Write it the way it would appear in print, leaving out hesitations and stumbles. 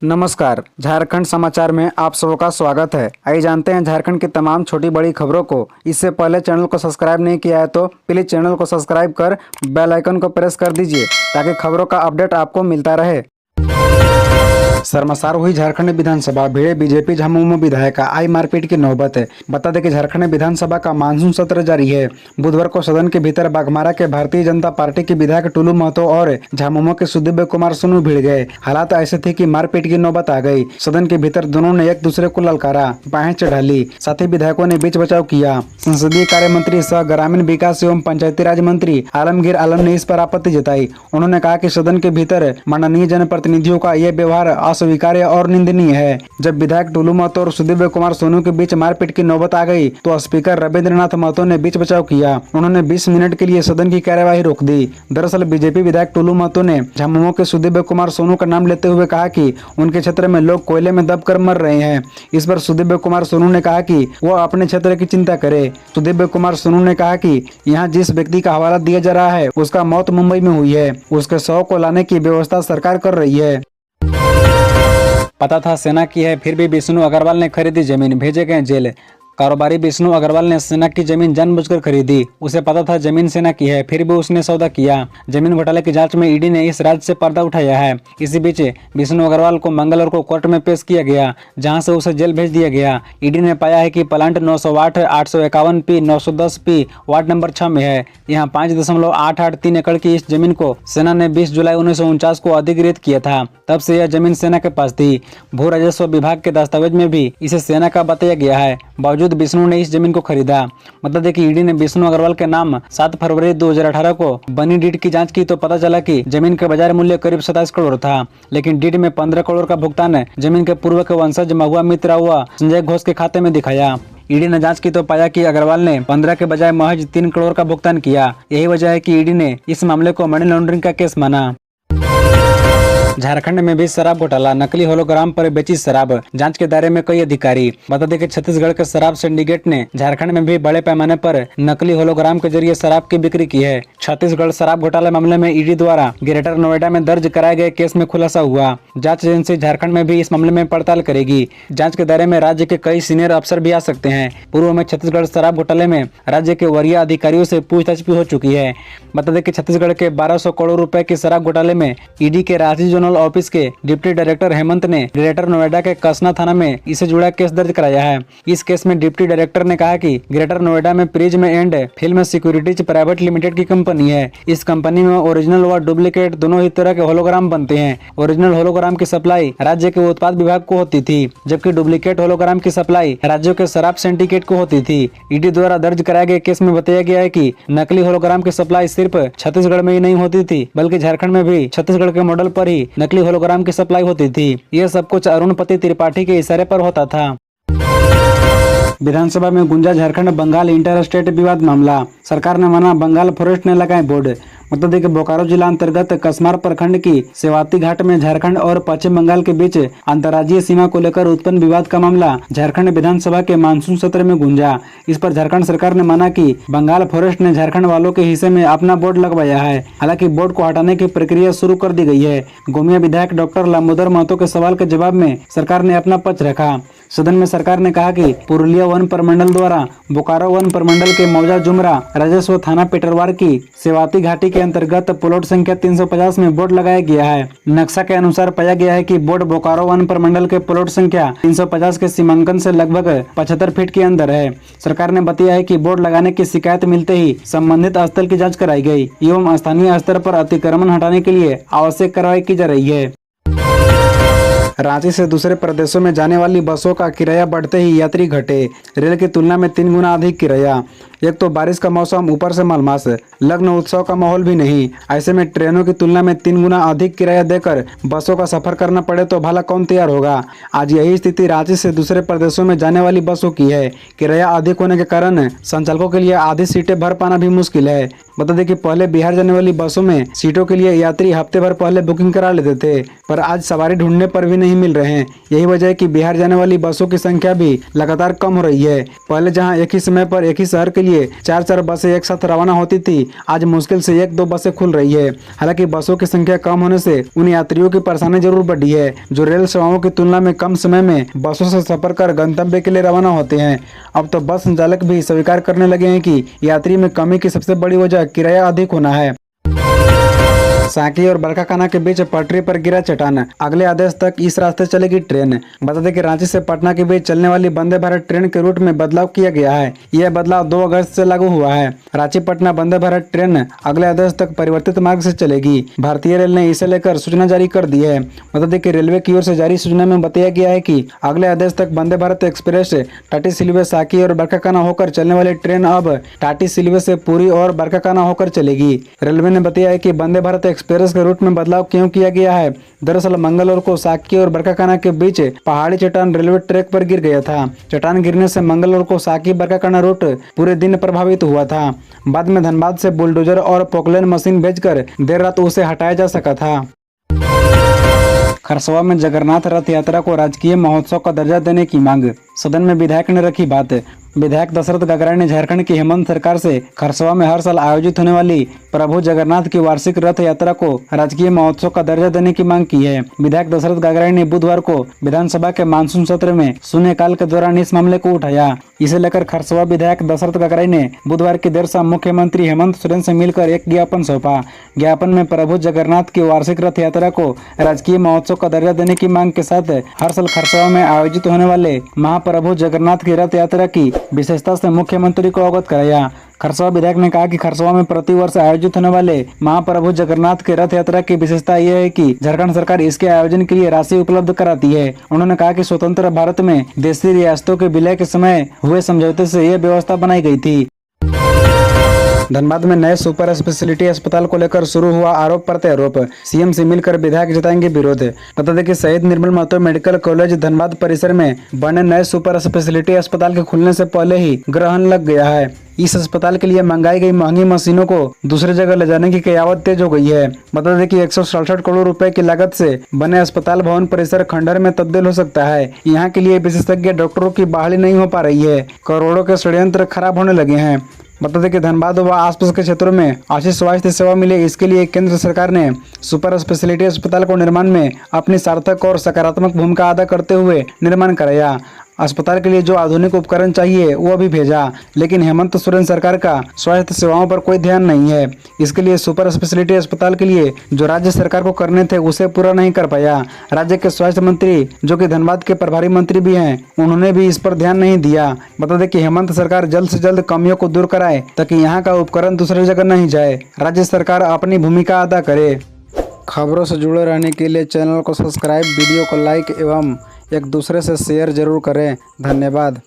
नमस्कार, झारखंड समाचार में आप सबका स्वागत है। आइए जानते हैं झारखंड की तमाम छोटी बड़ी खबरों को। इससे पहले चैनल को सब्सक्राइब नहीं किया है तो प्लीज चैनल को सब्सक्राइब कर बेल आइकन को प्रेस कर दीजिए ताकि खबरों का अपडेट आपको मिलता रहे। शर्मसार हुई झारखंड विधानसभा, भिड़े बीजेपी झामुमो विधायक, आई मारपीट की नौबत। बता दें कि झारखंड विधानसभा का मानसून सत्र जारी है। बुधवार को सदन के भीतर बाघमारा के भारतीय जनता पार्टी के विधायक टुलू महतो और झामुमो के सुदीव्य कुमार सोनू भिड़ गए। हालात ऐसे थे कि मारपीट की नौबत आ गई। सदन के भीतर दोनों ने एक दूसरे को ललकारा, बाहें चढ़ाली, साथ ही विधायकों ने बीच बचाव किया। संसदीय कार्य मंत्री सह ग्रामीण विकास एवं पंचायती राज मंत्री आलमगीर आलम ने इस पर आपत्ति जताई। उन्होंने कहा कि सदन के भीतर माननीय जनप्रतिनिधियों का यह व्यवहार अस्वीकार्य और निंदनीय है। जब विधायक टुलू महतो और सुदीव्य कुमार सोनू के बीच मारपीट की नौबत आ गई तो स्पीकर रविंद्रनाथ महतो ने बीच बचाव किया। उन्होंने 20 मिनट के लिए सदन की कार्यवाही रोक दी। दरअसल बीजेपी विधायक टुलू महतो ने झामुमो के सुदीव्य कुमार सोनू का नाम लेते हुए कहा कि उनके क्षेत्र में लोग कोयले में दबकर मर रहे हैं। इस पर सुदीव्य कुमार सोनू ने कहा कि वो अपने क्षेत्र की चिंता करे। सुदीव्य कुमार सोनू ने कहा कि यहाँ जिस व्यक्ति का हवाला दिया जा रहा है उसका मौत मुंबई में हुई है, उसके शव को लाने की व्यवस्था सरकार कर रही है। पता था सेना की है, फिर भी विष्णु अग्रवाल ने खरीदी जमीन, भेजे गए जेल। कारोबारी विष्णु अग्रवाल ने सेना की जमीन जानबूझकर खरीदी। उसे पता था जमीन सेना की है, फिर भी उसने सौदा किया। जमीन घोटाले की जांच में ईडी ने इस राज्य से पर्दा उठाया है। इसी बीच विष्णु अग्रवाल को मंगलवार को कोर्ट में पेश किया गया, जहां से उसे जेल भेज दिया गया। ईडी ने पाया है कि plant 908, 851 P, 910 P ward number 6 में है। यहाँ 5.883 एकड़ की इस जमीन को सेना ने 20 जुलाई 1949 को अधिग्रहित किया था। तब से यह जमीन सेना के पास थी। भू राजस्व विभाग के दस्तावेज में भी इसे सेना का बताया गया है। बावजूद विष्णु ने इस जमीन को खरीदा। मतलब है कि ईडी ने विष्णु अग्रवाल के नाम 7 फरवरी 2018 को बनी डीड की जांच की तो पता चला कि जमीन का बाजार मूल्य करीब 27 करोड़ था, लेकिन डीड में 15 करोड़ का भुगतान जमीन के पूर्व के वंशज महुआ मित्रा व संजय घोष के खाते में दिखाया। ईडी ने जांच की तो पाया कि अग्रवाल ने 15 के बजाय महज 3 करोड़ का भुगतान किया। यही वजह है कि ईडी ने इस मामले को मनी लॉन्ड्रिंग का केस माना। झारखंड में भी शराब घोटाला, नकली होलोग्राम पर बेची शराब, जांच के दायरे में कई अधिकारी। बता दें कि छत्तीसगढ़ के शराब सिंडिकेट ने झारखंड में भी बड़े पैमाने पर नकली होलोग्राम के जरिए शराब की बिक्री की है। छत्तीसगढ़ शराब घोटाला मामले में ईडी द्वारा ग्रेटर नोएडा में दर्ज कराए गए केस में खुलासा हुआ। जांच एजेंसी झारखंड में भी इस मामले में पड़ताल करेगी। जांच के दायरे में राज्य के कई सीनियर अफसर भी आ सकते हैं। पूर्व में छत्तीसगढ़ शराब घोटाले में राज्य के वरीय अधिकारियों से पूछताछ भी हो चुकी है। बता दें कि छत्तीसगढ़ के 1200 करोड़ रुपए के शराब घोटाले में ईडी के रांची जोनल ऑफिस के डिप्टी डायरेक्टर हेमंत ने ग्रेटर नोएडा के कसना थाना में इसे जुड़ा केस दर्ज कराया है। इस केस में डिप्टी डायरेक्टर ने कहा कि ग्रेटर नोएडा में prism and film securities private limited की कंपनी है। इस कंपनी में ओरिजिनल व डुप्लीकेट दोनों ही तरह के होलोग्राम बनते हैं। ओरिजिनल होलोग्राम की सप्लाई राज्य के उत्पाद विभाग को होती थी, जबकि डुप्लीकेट होलोग्राम की सप्लाई राज्यों के शराब सिंडिकेट को होती थी। ईडी द्वारा दर्ज कराए गए केस में बताया गया है कि नकली होलोग्राम की सप्लाई सिर्फ छत्तीसगढ़ में ही नहीं होती थी, बल्कि झारखंड में भी छत्तीसगढ़ के मॉडल पर ही नकली होलोग्राम की सप्लाई होती थी। यह सब कुछ अरुणपति त्रिपाठी के इशारे पर होता था। विधानसभा में गुंजा झारखंड बंगाल इंटर स्टेट विवाद मामला, सरकार ने माना बंगाल फॉरेस्ट ने लगाए बोर्ड। मतलब है कि बोकारो जिला अंतर्गत कसमार प्रखंड की सेवाती घाट में झारखंड और पश्चिम बंगाल के बीच अंतर्राज्यीय सीमा को लेकर उत्पन्न विवाद का मामला झारखंड विधानसभा के मानसून सत्र में गूंजा। इस पर झारखंड सरकार ने माना कि बंगाल फॉरेस्ट ने झारखंड वालों के हिस्से में अपना बोर्ड लगवाया है। हालांकि बोर्ड को हटाने की प्रक्रिया शुरू कर दी गई है। गोमिया विधायक डॉक्टर लामोदर महतो के सवाल के जवाब में सरकार ने अपना पक्ष रखा। सदन में सरकार ने कहा कि पुरुलिया वन प्रमंडल द्वारा बोकारो वन प्रमंडल के मौजा जुमरा राजस्व थाना पेटरवार की सेवाती घाटी के अंतर्गत प्लॉट संख्या 350 में बोर्ड लगाया गया है। नक्शा के अनुसार पाया गया है कि बोर्ड बोकारो वन प्रमंडल के प्लॉट संख्या 350 के सीमांकन से लगभग 75 फीट के अंदर है। सरकार ने बताया है कि बोर्ड लगाने की शिकायत मिलते ही संबंधित स्थल की जाँच कराई गई एवं स्थानीय स्तर पर अतिक्रमण हटाने के लिए आवश्यक कार्रवाई की जा रही है। रांची से दूसरे प्रदेशों में जाने वाली बसों का किराया बढ़ते ही यात्री घटे, रेल की तुलना में 3 गुना अधिक किराया। एक तो बारिश का मौसम, ऊपर से मालमास, लग्न उत्सव का माहौल भी नहीं। ऐसे में ट्रेनों की तुलना में 3 गुना अधिक किराया देकर बसों का सफर करना पड़े तो भला कौन तैयार होगा। आज यही स्थिति रांची से दूसरे प्रदेशों में जाने वाली बसों की है। किराया अधिक होने के कारण संचालकों के लिए आधी सीटें भर पाना भी मुश्किल है। बता दें कि पहले बिहार जाने वाली बसों में सीटों के लिए यात्री हफ्ते भर पहले बुकिंग करा लेते थे, पर आज सवारी ढूंढने पर भी नहीं मिल रहे हैं। यही वजह है कि बिहार जाने वाली बसों की संख्या भी लगातार कम हो रही है। पहले जहां एक ही समय पर एक ही शहर के लिए 4-4 बसें एक साथ रवाना होती थी, आज मुश्किल से 1-2 बसें खुल रही है। हालांकि बसों की संख्या कम होने से उन यात्रियों की परेशानी जरूर बढ़ी है जो रेल सेवाओं की तुलना में कम समय में बसों से सफर कर गंतव्य के लिए रवाना होते हैं। अब तो बस संचालक भी स्वीकार करने लगे हैं कि यात्री में कमी की सबसे बड़ी वजह किराया अधिक होना है। साकी और बरकाकाना के बीच पटरी पर गिरा चट्टान, अगले आदेश तक इस रास्ते चलेगी ट्रेन। बता दें कि रांची से पटना के बीच चलने वाली वंदे भारत ट्रेन के रूट में बदलाव किया गया है। यह बदलाव 2 अगस्त से लागू हुआ है। रांची पटना वंदे भारत ट्रेन अगले आदेश तक परिवर्तित मार्ग से चलेगी। भारतीय रेल ने इसे लेकर सूचना जारी कर दी है। बता दें कि रेलवे की ओर से जारी सूचना में बताया गया है कि अगले आदेश तक वंदे भारत एक्सप्रेस टाटी सिलवे, साकी और बरकाकाना होकर चलने वाली ट्रेन अब टाटी सिलवे से पुरी और बरकाकाना होकर चलेगी। रेलवे ने बताया है कि वंदे भारत एक्सप्रेस के रूट में बदलाव क्यों किया गया है। दरअसल मंगलवार को साकी और बरकाकाना के बीच पहाड़ी चट्टान रेलवे ट्रैक पर गिर गया था। चट्टान गिरने से मंगलवार को साकी बरकाकाना रूट पूरे दिन प्रभावित हुआ था। बाद में धनबाद से बुलडोजर और पोकलेन मशीन भेजकर देर रात उसे हटाया जा सका था। खरसवा में जगन्नाथ रथ यात्रा को राजकीय महोत्सव का दर्जा देने की मांग, सदन में विधायक ने रखी बात। विधायक दशरथ गगराय ने झारखंड की हेमंत सरकार से खरसवा में हर साल आयोजित होने वाली प्रभु जगन्नाथ की वार्षिक रथ यात्रा को राजकीय महोत्सव का दर्जा देने की मांग की है। विधायक दशरथ गगराय ने बुधवार को विधानसभा के मानसून सत्र में शून्यकाल के दौरान इस मामले को उठाया। इसे लेकर खरसवा विधायक दशरथ गगराय ने बुधवार की देर शाम मुख्यमंत्री हेमंत सोरेन से मिलकर एक ज्ञापन सौंपा। ज्ञापन में प्रभु जगन्नाथ की वार्षिक रथ यात्रा को राजकीय महोत्सव का दर्जा देने की मांग के साथ हर साल खरसवा में आयोजित होने वाले महाप्रभु जगन्नाथ की रथ यात्रा की विशेषता से मुख्यमंत्री को अवगत कराया। खरसवा विधायक ने कहा कि खरसवा में प्रतिवर्ष आयोजित होने वाले महाप्रभु जगन्नाथ के रथ यात्रा की विशेषता यह है कि झारखंड सरकार इसके आयोजन के लिए राशि उपलब्ध कराती है। उन्होंने कहा कि स्वतंत्र भारत में देशी रियासतों के विलय के समय हुए समझौते से यह व्यवस्था बनाई गई थी। धनबाद में नए सुपर स्पेशलिटी अस्पताल को लेकर शुरू हुआ आरोप प्रत्यारोप, सीएम से मिलकर विधायक जताएंगे विरोध। बता दें कि शहीद निर्मल महतो मेडिकल कॉलेज धनबाद परिसर में बने नए सुपर स्पेशलिटी अस्पताल के खुलने से पहले ही ग्रहण लग गया है। इस अस्पताल के लिए मंगाई गई महंगी मशीनों को दूसरी जगह ले जाने की कयावत तेज हो गई है। बता दें कि 167 करोड़ रुपए की लागत से बने अस्पताल भवन परिसर खंडहर में तब्दील हो सकता है। यहाँ के लिए विशेषज्ञ डॉक्टरों की बहाली नहीं हो पा रही है। करोड़ों के षड्यंत्र खराब होने लगे हैं। बता दें कि धनबाद व आसपास के क्षेत्रों में अच्छी स्वास्थ्य सेवा मिले, इसके लिए केंद्र सरकार ने सुपर स्पेशलिटी अस्पताल को निर्माण में अपनी सार्थक और सकारात्मक भूमिका अदा करते हुए निर्माण कराया। अस्पताल के लिए जो आधुनिक उपकरण चाहिए वो भी भेजा, लेकिन हेमंत सोरेन सरकार का स्वास्थ्य सेवाओं पर कोई ध्यान नहीं है। इसके लिए सुपर स्पेशलिटी अस्पताल के लिए जो राज्य सरकार को करने थे उसे पूरा नहीं कर पाया। राज्य के स्वास्थ्य मंत्री, जो कि धनबाद के प्रभारी मंत्री भी हैं, उन्होंने भी इस पर ध्यान नहीं दिया। बता दें कि हेमंत सरकार जल्द से जल्द कमियों को दूर कराए ताकि यहाँ का उपकरण दूसरी जगह नहीं जाए। राज्य सरकार अपनी भूमिका अदा करे। खबरों से जुड़े रहने के लिए चैनल को सब्सक्राइब, वीडियो को लाइक एवं एक दूसरे से शेयर जरूर करें। धन्यवाद।